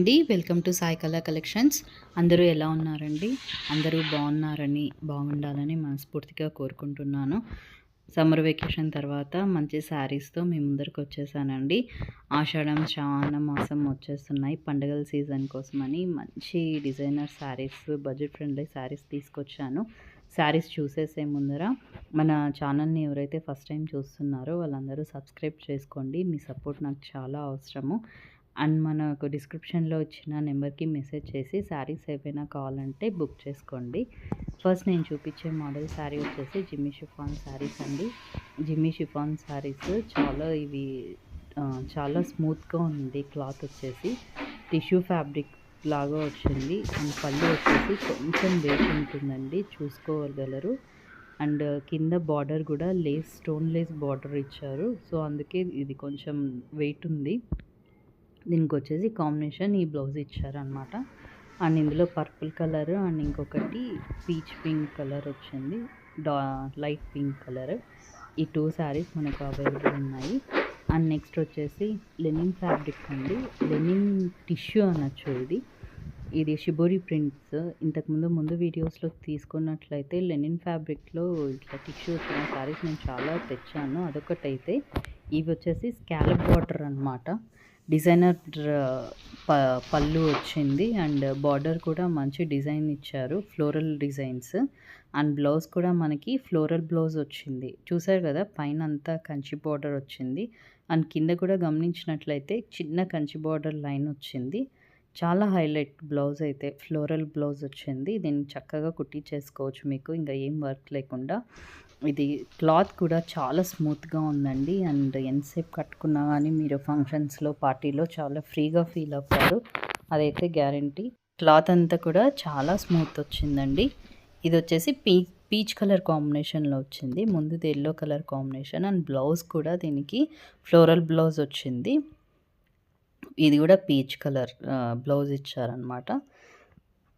అండి. Welcome to Sai కళా collections. అందరూ ఎలా ఉన్నారండి? అందరూ బాగుండాలని మనస్ఫూర్తిగా కోరుకుంటున్నాను. సమ్మర్ వెకేషన్ తర్వాత మంచి శారీస్తో మీ ముందరికి వచ్చేసానండి. ఆషాఢం శ్రావణ మాసం వచ్చేస్తున్నాయి. పండుగల సీజన్ కోసమని మంచి designer saris, budget friendly saris తీసుకొచ్చాను. శారీస్ చూసేసే ముందర మన ఛానల్ని ఎవరైతే ఫస్ట్ టైం చూస్తున్నారో వాళ్ళందరూ సబ్స్క్రైబ్ చేసుకోండి. మీ సపోర్ట్ నాకు చాలా అవసరము. అండ్ మనకు డిస్క్రిప్షన్లో ఇచ్చిన నెంబర్కి మెసేజ్ చేసి శారీస్ ఏవైనా కావాలంటే బుక్ చేసుకోండి. ఫస్ట్ నేను చూపించే మోడల్ శారీ వచ్చేసి జిమ్మీ షిఫాన్ శారీస్ అండి. జిమ్మీ షిఫాన్ శారీస్ చాలా స్మూత్గా ఉంది. క్లాత్ వచ్చేసి టిష్యూ ఫ్యాబ్రిక్ లాగా వచ్చింది. అండ్ పళ్ళు వచ్చేసి కొంచెం వెయిట్ ఉంటుందండి, చూసుకోగలరు. అండ్ కింద బార్డర్ కూడా స్టోన్ లేస్ బార్డర్ ఇచ్చారు. సో అందుకే ఇది కొంచెం వెయిట్ ఉంది. దీనికి వచ్చేసి కాంబినేషన్ ఈ బ్లౌజ్ ఇచ్చారనమాట. అండ్ ఇందులో పర్పుల్ కలర్ అండ్ ఇంకొకటి పీచ్ పింక్ కలర్ వచ్చింది, లైట్ పింక్ కలర్. ఈ 2 శారీస్ మనకు అవైలబుల్ ఉన్నాయి. అండ్ నెక్స్ట్ వచ్చేసి లెనిన్ ఫ్యాబ్రిక్ అండి. లెనిన్ టిష్యూ అనొచ్చు. ఇది షిబోరి ప్రింట్స్. ముందు వీడియోస్లో తీసుకున్నట్లయితే లెనిన్ ఫ్యాబ్రిక్లో ఇట్లా టిష్యూ వచ్చిన శారీస్ నేను చాలా తెచ్చాను. అదొకటైతే ఇవి వచ్చేసి స్కాలప్ బార్డర్ అనమాట. డిజైనర్ పళ్ళు వచ్చింది. అండ్ బార్డర్ కూడా మంచి డిజైన్ ఇచ్చారు, ఫ్లోరల్ డిజైన్స్. అండ్ బ్లౌజ్ కూడా మనకి ఫ్లోరల్ బ్లౌజ్ వచ్చింది. చూసారు కదా, పైన అంతా కంచి బార్డర్ వచ్చింది. అండ్ కింద కూడా గమనించినట్లయితే చిన్న కంచి బార్డర్ లైన్ వచ్చింది. చాలా హైలైట్ బ్లౌజ్ అయితే, ఫ్లోరల్ బ్లౌజ్ వచ్చింది. దీన్ని చక్కగా కుట్టించేసుకోవచ్చు మీకు ఇంకా ఏం వర్క్ లేకుండా. ఇది క్లాత్ కూడా చాలా స్మూత్గా ఉందండి. అండ్ ఎంతసేపు కట్టుకున్నా కానీ మీరు ఫంక్షన్స్లో, పార్టీలో చాలా ఫ్రీగా ఫీల్ అవుతారు, అదైతే గ్యారంటీ. క్లాత్ అంతా కూడా చాలా స్మూత్ వచ్చిందండి. ఇది వచ్చేసి పీచ్ కలర్ కాంబినేషన్లో వచ్చింది. ముందుది yellow colour combination. And blouse కూడా దీనికి ఫ్లోరల్ బ్లౌజ్ వచ్చింది. ఇది కూడా పీచ్ కలర్ బ్లౌజ్ ఇచ్చారనమాట.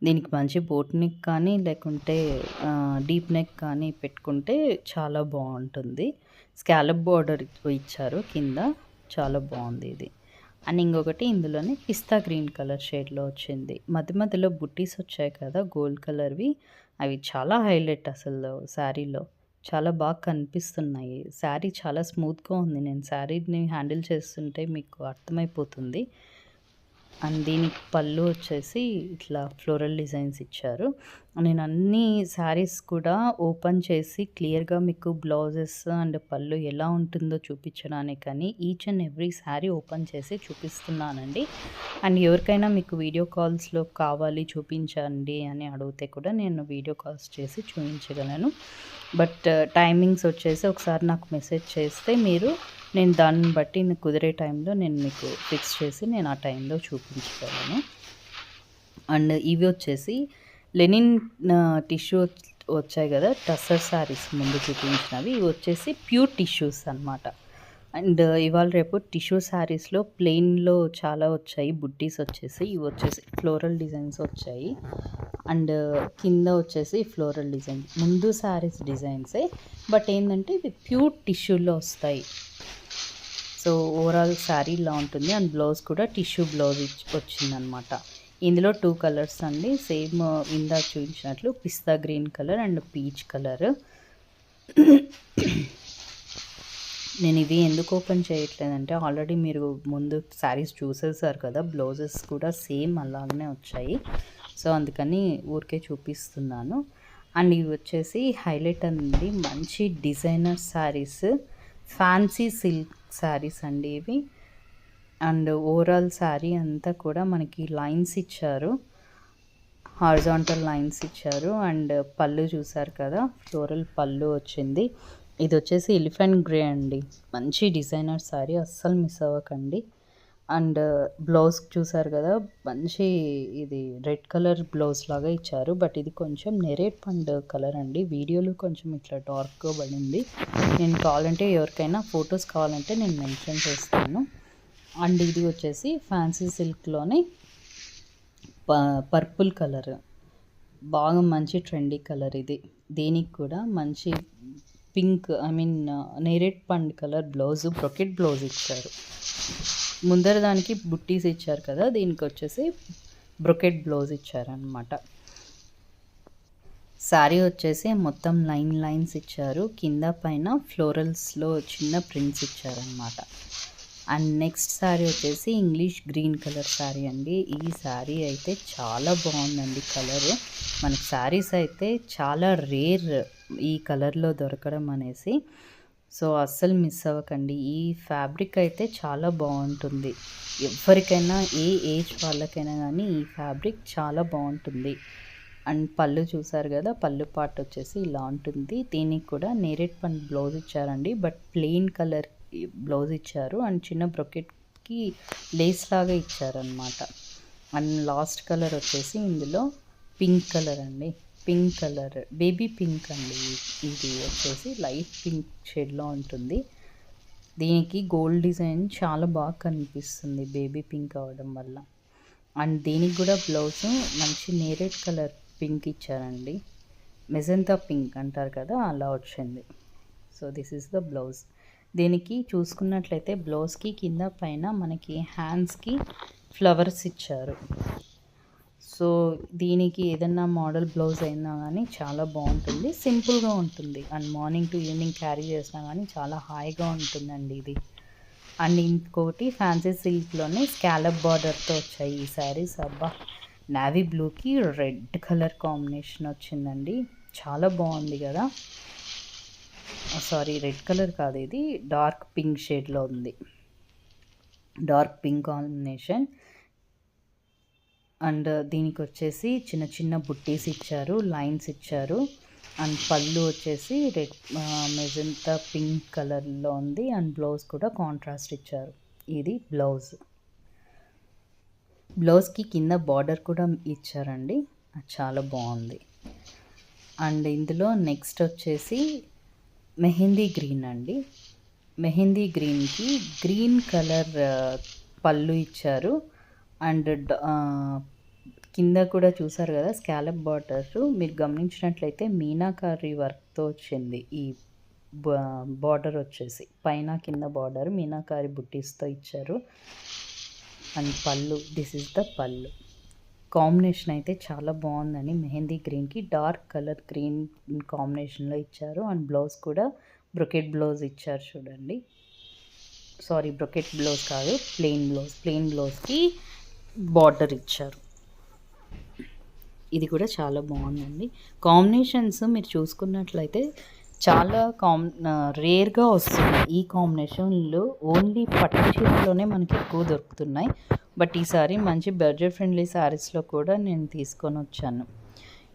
దీనికి మంచి బోట్ నెక్ కానీ లేకుంటే డీప్ నెక్ కానీ పెట్టుకుంటే చాలా బాగుంటుంది. స్కాలప్ బార్డర్ ఇచ్చారు కింద, చాలా బాగుంది ఇది. అండ్ ఇంకొకటి ఇందులోనే పిస్తా గ్రీన్ కలర్ షేడ్లో వచ్చింది. మధ్యలో బుట్టీస్ వచ్చాయి కదా గోల్డ్ కలర్వి, అవి చాలా హైలైట్ అసలు శారీలో, చాలా బాగా కనిపిస్తున్నాయి. శారీ చాలా స్మూత్గా ఉంది. నేను శారీని హ్యాండిల్ చేస్తుంటే మీకు అర్థమైపోతుంది. అండ్ దీనికి పళ్ళు వచ్చేసి ఇట్లా ఫ్లోరల్ డిజైన్స్ ఇచ్చారు. నేను అన్ని శారీస్ కూడా ఓపెన్ చేసి క్లియర్గా మీకు బ్లౌజెస్ అండ్ పళ్ళు ఎలా ఉంటుందో చూపించడానికి కానీ each and every sari open చేసి చూపిస్తున్నానండి. అండ్ ఎవరికైనా మీకు వీడియో కాల్స్లో కావాలి చూపించండి అని అడిగితే కూడా నేను వీడియో కాల్స్ చేసి చూపించగలను. బట్ టైమింగ్స్ వచ్చేసి ఒకసారి నాకు మెసేజ్ చేస్తే నేను దాన్ని బట్టి మీకు కుదిరే టైంలో నేను మీకు ఫిక్స్ చేసి నేను ఆ టైంలో చూపించగలను. అండ్ ఇవి వచ్చేసి లెనిన్ టిష్యూ వచ్చాయి కదా, టస్సర్ శారీస్ ముందు చూపించినవి. ఇవి వచ్చేసి ప్యూర్ టిష్యూస్ అనమాట. అండ్ ఇవాళ రేపు టిష్యూ శారీస్లో ప్లెయిన్లో చాలా వచ్చాయి బుట్టీస్ వచ్చేసి. ఇవి వచ్చేసి ఫ్లోరల్ డిజైన్స్ వచ్చాయి. అండ్ కింద వచ్చేసి ఫ్లోరల్ డిజైన్. ముందు శారీస్ డిజైన్సే, బట్ ఏంటంటే ఇవి ప్యూర్ టిష్యూలో వస్తాయి. సో ఓవరాల్ శారీ ఇలా ఉంటుంది. అండ్ బ్లౌజ్ కూడా టిష్యూ బ్లౌజ్ వచ్చిందనమాట. ఇందులో 2 కలర్స్ అండి, సేమ్ ఇందాక చూపించినట్లు pista green colour and peach colour. నేను ఇవి ఎందుకు ఓపెన్ చేయట్లేదంటే ఆల్రెడీ మీరు ముందు శారీస్ చూసేసారు కదా, బ్లౌజెస్ కూడా సేమ్ అలాగనే వచ్చాయి. సో అందుకని ఊరికే చూపిస్తున్నాను. అండ్ ఇవి వచ్చేసి హైలైట్ అండి, మంచి designer saris, fancy silk saris అండి ఇవి. అండ్ ఓవరాల్ శారీ అంతా కూడా మనకి లైన్స్ ఇచ్చారు, హారిజాంటల్ లైన్స్ ఇచ్చారు. అండ్ పళ్ళు చూసారు కదా, ఫ్లోరల్ పళ్ళు వచ్చింది. ఇది వచ్చేసి ఎలిఫెంట్ గ్రే అండి, మంచి డిజైనర్ శారీ, అస్సలు మిస్ అవ్వకండి. అండ్ బ్లౌజ్ చూసారు కదా, మంచి ఇది రెడ్ కలర్ బ్లౌజ్ లాగా ఇచ్చారు. బట్ ఇది కొంచెం నెరేట్ పండు కలర్ అండి, వీడియోలో కొంచెం ఇట్లా డార్క్గా పడింది. నేను కావాలంటే ఎవరికైనా ఫొటోస్ కావాలంటే నేను మెన్షన్ చేస్తాను. అండ్ ఇది వచ్చేసి ఫ్యాన్సీ సిల్క్లోనే పర్పుల్ కలర్, బాగా మంచి ట్రెండీ కలర్ ఇది. దీనికి కూడా మంచి పింక్, నేరేట్ పండు కలర్ బ్లౌజ్, బ్రొకెట్ బ్లౌజ్ ఇచ్చారు. ముందర దానికి బుట్టీస్ ఇచ్చారు కదా, దీనికి వచ్చేసి బ్రొకెట్ బ్లౌజ్ ఇచ్చారనమాట. శారీ వచ్చేసి మొత్తం లైన్స్ ఇచ్చారు, కింద పైన ఫ్లోరల్స్లో చిన్న ప్రింట్స్ ఇచ్చారనమాట. అండ్ నెక్స్ట్ శారీ వచ్చేసి ఇంగ్లీష్ గ్రీన్ కలర్ శారీ అండి. ఈ శారీ అయితే చాలా బాగుందండి కలరు. మనకి శారీస్ అయితే చాలా రేర్ ఈ కలర్లో దొరకడం అనేసి, సో అస్సలు మిస్ అవ్వకండి. ఈ ఫ్యాబ్రిక్ అయితే చాలా బాగుంటుంది, ఎవరికైనా ఏ ఏజ్ వాళ్ళకైనా కానీ ఈ ఫ్యాబ్రిక్ చాలా బాగుంటుంది. అండ్ పళ్ళు చూసారు కదా, పళ్ళు పార్ట్ వచ్చేసి ఇలా ఉంటుంది. దీనికి కూడా నేరేడ్ పండు బ్లౌజ్ ఇచ్చారండి, బట్ ప్లెయిన్ కలర్ బ్లౌజ్ ఇచ్చారు. అండ్ చిన్న బ్రొకెట్కి లేస్ లాగా ఇచ్చారనమాట. అండ్ లాస్ట్ కలర్ వచ్చేసి ఇందులో పింక్ కలర్ అండి, పింక్ కలర్, బేబీ పింక్ అండి. ఇది వచ్చేసి లైట్ పింక్ షేడ్లో ఉంటుంది. దీనికి గోల్డ్ డిజైన్ చాలా బాగా కనిపిస్తుంది బేబీ పింక్ అవడం వల్ల. అండ్ దీనికి కూడా బ్లౌజ్ మంచి నేరేడ్ కలర్ పింక్ ఇచ్చారండి, మెజంతా పింక్ అంటారు కదా, అలా వచ్చింది. So this is the blouse. దీనికి చూసుకున్నట్లయితే బ్లౌజ్కి కింద పైన మనకి హ్యాండ్స్కి ఫ్లవర్స్ ఇచ్చారు. సో దీనికి ఏదన్నా మోడల్ బ్లౌజ్ అయినా కానీ చాలా బాగుంటుంది, సింపుల్గా ఉంటుంది. And morning to evening carry చేసినా కానీ చాలా హాయిగా ఉంటుందండి ఇది. అండ్ ఇంకోటి ఫ్యాన్సీ సిల్క్లోనే స్కాలప్ బార్డర్తో వచ్చాయి ఈ శారీస్. అబ్బా, నావీ బ్లూకి రెడ్ కలర్ కాంబినేషన్ వచ్చిందండి, చాలా బాగుంది కదా. సారీ, రెడ్ కలర్ కాదు, ఇది డార్క్ పింక్ షేడ్లో ఉంది, డార్క్ పింక్ కాంబినేషన్. అండ్ దీనికి వచ్చేసి చిన్న చిన్న బుట్టీస్ ఇచ్చారు, లైన్స్ ఇచ్చారు. అండ్ పళ్ళు వచ్చేసి రెడ్ మెజంతా పింక్ కలర్లో ఉంది. అండ్ బ్లౌజ్ కూడా కాంట్రాస్ట్ ఇచ్చారు. ఇది బ్లౌజ్. బ్లౌజ్కి కింద బార్డర్ కూడా ఇచ్చారండి, చాలా బాగుంది. అండ్ ఇందులో నెక్స్ట్ వచ్చేసి మెహందీ గ్రీన్ అండి. మెహందీ గ్రీన్కి గ్రీన్ కలర్ పళ్ళు ఇచ్చారు. అండ్ కింద కూడా చూసారు కదా స్కాలప్ బార్డర్, మీరు గమనించినట్లయితే మీనాకారి వర్క్తో వచ్చింది ఈ బార్డర్ వచ్చేసి. పైన కింద బార్డర్ మీనాకారి బుట్టీస్తో ఇచ్చారు. అండ్ పళ్ళు, దిస్ ఇస్ ద పళ్ళు. కాంబినేషన్ అయితే చాలా బాగుందని, మెహందీ గ్రీన్కి డార్క్ కలర్ గ్రీన్ కాంబినేషన్లో ఇచ్చారు. అండ్ బ్లౌజ్ కూడా బ్రొకెట్ బ్లౌజ్ ఇచ్చారు చూడండి. సారీ, బ్రొకెట్ బ్లౌజ్ కాదు, ప్లెయిన్ బ్లౌజ్. ప్లెయిన్ బ్లౌజ్కి బార్డర్ ఇచ్చారు. ఇది కూడా చాలా బాగుందండి. కాంబినేషన్స్ మీరు చూసుకున్నట్లయితే చాలా రేర్గా వస్తున్నాయి ఈ కాంబినేషన్లో. ఓన్లీ పట్టు చీరలోనే మనకి ఎక్కువ దొరుకుతున్నాయి. బట్ ఈసారి మంచి బడ్జెట్ ఫ్రెండ్లీ శారీస్లో కూడా నేను తీసుకొని వచ్చాను.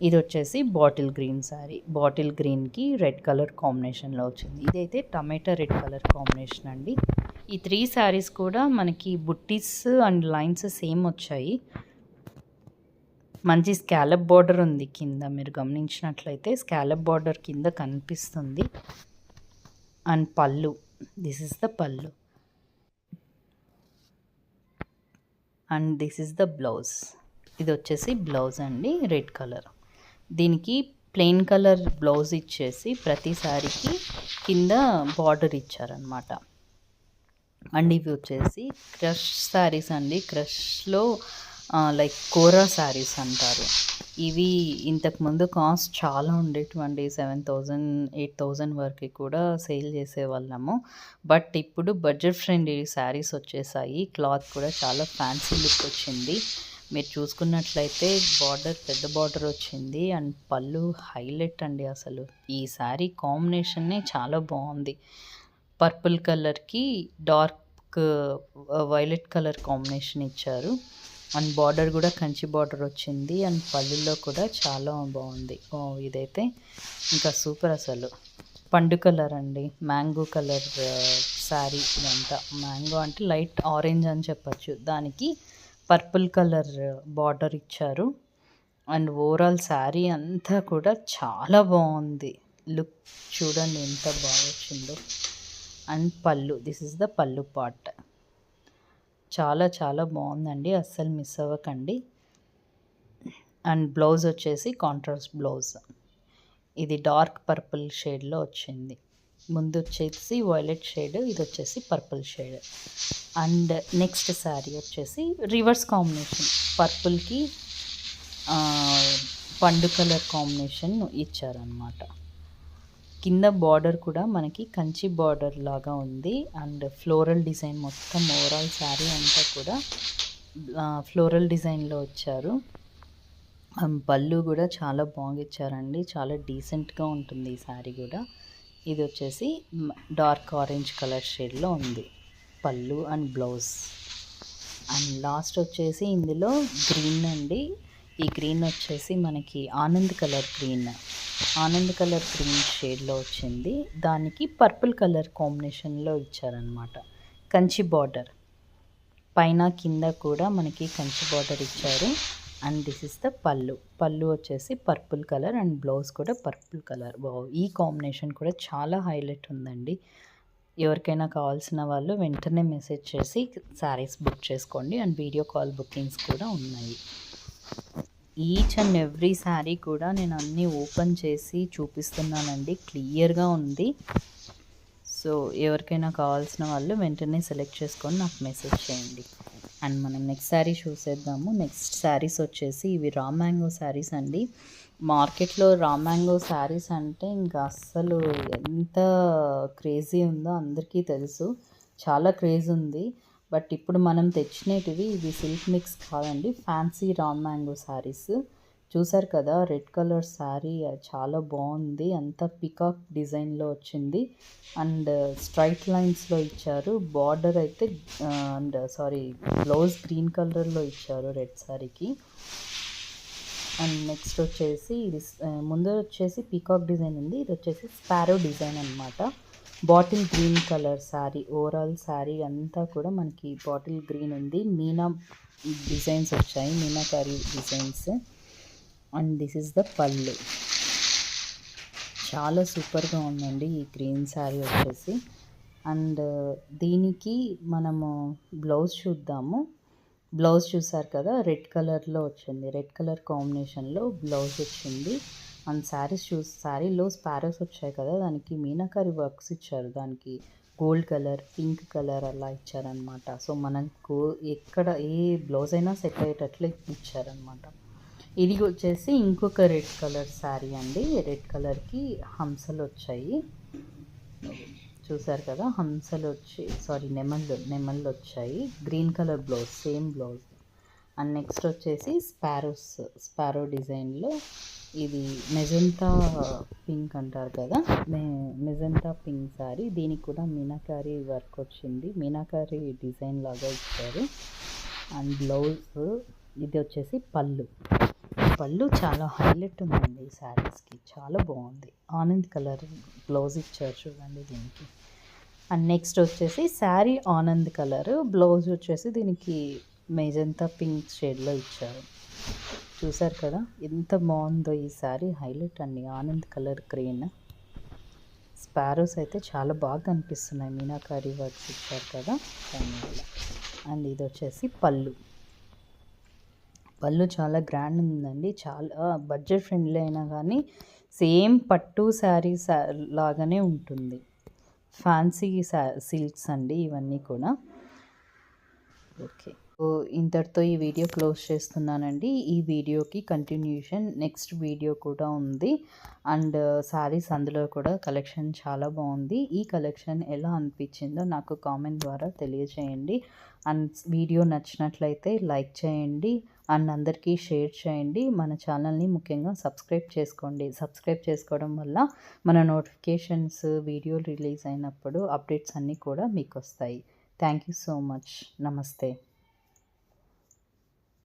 ఇది వచ్చేసి బాటిల్ గ్రీన్ శారీ, బాటిల్ గ్రీన్కి రెడ్ కలర్ కాంబినేషన్లో వచ్చింది. ఇదైతే టమాటా రెడ్ కలర్ కాంబినేషన్ అండి. ఈ 3 శారీస్ కూడా మనకి బుట్టీస్ అండ్ లైన్స్ సేమ్ వచ్చాయి. మంచి స్కాలప్ బార్డర్ ఉంది కింద, మీరు గమనించినట్లయితే స్కాలప్ బార్డర్ కింద కనిపిస్తుంది. అండ్ పళ్ళు, దిస్ ఇస్ ద పళ్ళు. And this is the blouse. ఇది వచ్చేసి బ్లౌజ్ అండి, రెడ్ కలర్. దీనికి ప్లెయిన్ కలర్ బ్లౌజ్ ఇచ్చేసి ప్రతి శారీకి కింద బార్డర్ ఇచ్చారనమాట. అండ్ ఇవి వచ్చేసి క్రష్ శారీస్ అండి. క్రష్లో లైక్ కోరా శారీస్ అంటారు. ఇవి ఇంతకుముందు కాస్ట్ చాలా ఉండేటువంటి 7,000 8,000 వరకు కూడా సేల్ చేసేవాళ్ళము. బట్ ఇప్పుడు బడ్జెట్ ఫ్రెండ్లీ శారీస్ వచ్చేసాయి. క్లాత్ కూడా చాలా ఫ్యాన్సీ లుక్ వచ్చింది. మీరు చూసుకున్నట్లయితే బార్డర్ పెద్ద బార్డర్ వచ్చింది. అండ్ పళ్ళు హైలైట్ అండి అసలు. ఈ శారీ కాంబినేషన్నే చాలా బాగుంది. పర్పుల్ కలర్కి డార్క్ వైలెట్ కలర్ కాంబినేషన్ ఇచ్చారు. అండ్ బార్డర్ కూడా కంచి బార్డర్ వచ్చింది. అండ్ పళ్ళులో కూడా చాలా బాగుంది. ఇదైతే ఇంకా సూపర్ అసలు. పండు కలర్ అండి, మ్యాంగో కలర్ శారీ. ఇదంతా మ్యాంగో అంటే లైట్ ఆరెంజ్ అని చెప్పచ్చు. దానికి పర్పుల్ కలర్ బార్డర్ ఇచ్చారు. అండ్ ఓవరాల్ శారీ అంతా కూడా చాలా బాగుంది. లుక్ చూడండి ఎంత బాగా వచ్చిందో. అండ్ పళ్ళు, దిస్ ఇస్ ద పళ్ళు పార్ట్. చాలా చాలా బాగుందండి, అస్సలు మిస్ అవ్వకండి. అండ్ బ్లౌజ్ వచ్చేసి కాంట్రాస్ట్ బ్లౌజ్. ఇది డార్క్ పర్పుల్ షేడ్లో వచ్చింది. ముందు వచ్చేసి వైలెట్ షేడ్, ఇది వచ్చేసి purple shade. And next sari వచ్చేసి రివర్స్ కాంబినేషన్, పర్పుల్కి పండు కలర్ కాంబినేషన్ ఇచ్చారనమాట. కింద బార్డర్ కూడా మనకి కంచి బార్డర్ లాగా ఉంది. అండ్ ఫ్లోరల్ డిజైన్ మొత్తం ఓవరాల్ శారీ అంతా కూడా ఫ్లోరల్ డిజైన్లో వచ్చారు. పళ్ళు కూడా చాలా బాగా ఇచ్చారండి, చాలా డీసెంట్గా ఉంటుంది ఈ శారీ కూడా. ఇది వచ్చేసి డార్క్ ఆరెంజ్ కలర్ షేడ్లో ఉంది పళ్ళు అండ్ బ్లౌజ్. అండ్ లాస్ట్ వచ్చేసి ఇందులో గ్రీన్ అండి. ఈ గ్రీన్ వచ్చేసి మనకి ఆనంద్ కలర్ గ్రీన్ షేడ్లో వచ్చింది. దానికి పర్పుల్ కలర్ కాంబినేషన్లో ఇచ్చారనమాట. కంచి బార్డర్ పైన కింద కూడా మనకి కంచి బార్డర్ ఇచ్చారు. అండ్ దిస్ ఇస్ ద పళ్ళు వచ్చేసి పర్పుల్ కలర్ అండ్ బ్లౌజ్ కూడా పర్పుల్ కలర్. ఈ కాంబినేషన్ కూడా చాలా హైలైట్ ఉందండి. ఎవరికైనా కావాల్సిన వాళ్ళు వెంటనే మెసేజ్ చేసి శారీస్ బుక్ చేసుకోండి. అండ్ వీడియో కాల్ బుకింగ్స్ కూడా ఉన్నాయి. ఈచ్ అండ్ ఎవ్రీ శారీ కూడా నేను అన్నీ ఓపెన్ చేసి చూపిస్తున్నానండి, క్లియర్గా ఉంది. సో ఎవరికైనా కావాల్సిన వాళ్ళు వెంటనే సెలెక్ట్ చేసుకొని నాకు మెసేజ్ చేయండి. అండ్ మనం నెక్స్ట్ శారీ చూసేద్దాము. నెక్స్ట్ శారీస్ వచ్చేసి ఇవి రా మ్యాంగో శారీస్ అండి. మార్కెట్లో రా మ్యాంగో శారీస్ అంటే ఇంకా అస్సలు ఎంత క్రేజీ ఉందో అందరికీ తెలుసు, చాలా క్రేజ్ ఉంది. బట్ ఇప్పుడు మనం తెచ్చినవి ఇవి సిల్క్ మిక్స్ కాదండి, ఫ్యాన్సీ రా మ్యాంగో శారీస్. చూసారు కదా, రెడ్ కలర్ శారీ చాలా బాగుంది, అంతా పికాక్ డిజైన్లో వచ్చింది. అండ్ స్ట్రైట్ లైన్స్లో ఇచ్చారు. బార్డర్ అయితే బ్లౌజ్ గ్రీన్ కలర్లో ఇచ్చారు రెడ్ శారీకి. అండ్ నెక్స్ట్ వచ్చేసి ఇది ముందు వచ్చేసి పీకాక్ డిజైన్ ఉంది, ఇది వచ్చేసి స్పారో డిజైన్ అనమాట. Bottle green colour sari, overall sari అంతా కూడా మనకి బాటిల్ గ్రీన్ ఉంది. మీనా డిజైన్స్ వచ్చాయి, meenakari designs. And this is the పళ్ళు. చాలా సూపర్గా ఉందండి ఈ గ్రీన్ శారీ వచ్చేసి. అండ్ దీనికి మనము బ్లౌజ్ చూద్దాము. బ్లౌజ్ చూసారు కదా, రెడ్ కలర్లో వచ్చింది, రెడ్ కలర్ కాంబినేషన్లో బ్లౌజ్ వచ్చింది. అండ్ శారీలో స్పారోస్ వచ్చాయి కదా, దానికి మీనాకారి వర్క్స్ ఇచ్చారు. దానికి గోల్డ్ కలర్, పింక్ కలర్ అలా ఇచ్చారనమాట. సో మనకు ఎక్కడ ఏ బ్లౌజ్ అయినా సెట్ అయ్యేటట్లు ఇచ్చారనమాట. ఇది వచ్చేసి ఇంకొక రెడ్ కలర్ శారీ అండి. రెడ్ కలర్కి హంసలు వచ్చాయి, చూసారు కదా, హంసలు వచ్చి నెమళ్ళు వచ్చాయి. Green colour blouse, same blouse. And next వచ్చేసి స్పారో డిజైన్లో ఇది మెజంతా పింక్ అంటారు కదా, మెజంతా పింక్ శారీ. దీనికి కూడా మీనాకారి వర్క్ వచ్చింది, మీనాకారి డిజైన్ లాగా ఇచ్చారు. అండ్ బ్లౌజ్ ఇది వచ్చేసి పళ్ళు చాలా హైలైట్ ఉందండి ఈ శారీస్కి, చాలా బాగుంది. ఆనంద్ కలర్ బ్లౌజ్ ఇచ్చారు చూడండి దీనికి. అండ్ నెక్స్ట్ వచ్చేసి శారీ ఆనంద్ కలర్, బ్లౌజ్ వచ్చేసి దీనికి మెజంతా పింక్ షేడ్లో ఇచ్చారు. చూసారు కదా ఎంత బాగుందో ఈ శారీ, హైలైట్ అండి. Anand colour green. స్పారోస్ అయితే చాలా బాగా కనిపిస్తున్నాయి, మీనాకారి వర్క్స్ ఇచ్చారు కదా దానివల్ల. అండ్ ఇది వచ్చేసి పళ్ళు చాలా గ్రాండ్ ఉందండి, చాలా బడ్జెట్ ఫ్రెండ్లీ అయినా కానీ సేమ్ పట్టు శారీస్ లాగానే ఉంటుంది. ఫ్యాన్సీ సిల్క్స్ అండి ఇవన్నీ కూడా. ఓకే, ఇంతటితో ఈ వీడియో క్లోజ్ చేస్తున్నానండి. ఈ వీడియోకి కంటిన్యూషన్ నెక్స్ట్ వీడియో కూడా ఉంది. అండ్ శారీస్ అందులో కూడా కలెక్షన్ చాలా బాగుంది. ఈ కలెక్షన్ ఎలా అనిపించిందో నాకు కామెంట్ ద్వారా తెలియజేయండి. అండ్ వీడియో నచ్చినట్లయితే లైక్ చేయండి అండ్ అందరికీ షేర్ చేయండి. మన ఛానల్ని ముఖ్యంగా సబ్స్క్రైబ్ చేసుకోండి. సబ్స్క్రైబ్ చేసుకోవడం వల్ల మన నోటిఫికేషన్స్, వీడియోలు రిలీజ్ అయినప్పుడు అప్డేట్స్ అన్నీ కూడా మీకు వస్తాయి. Thank you so much. నమస్తే.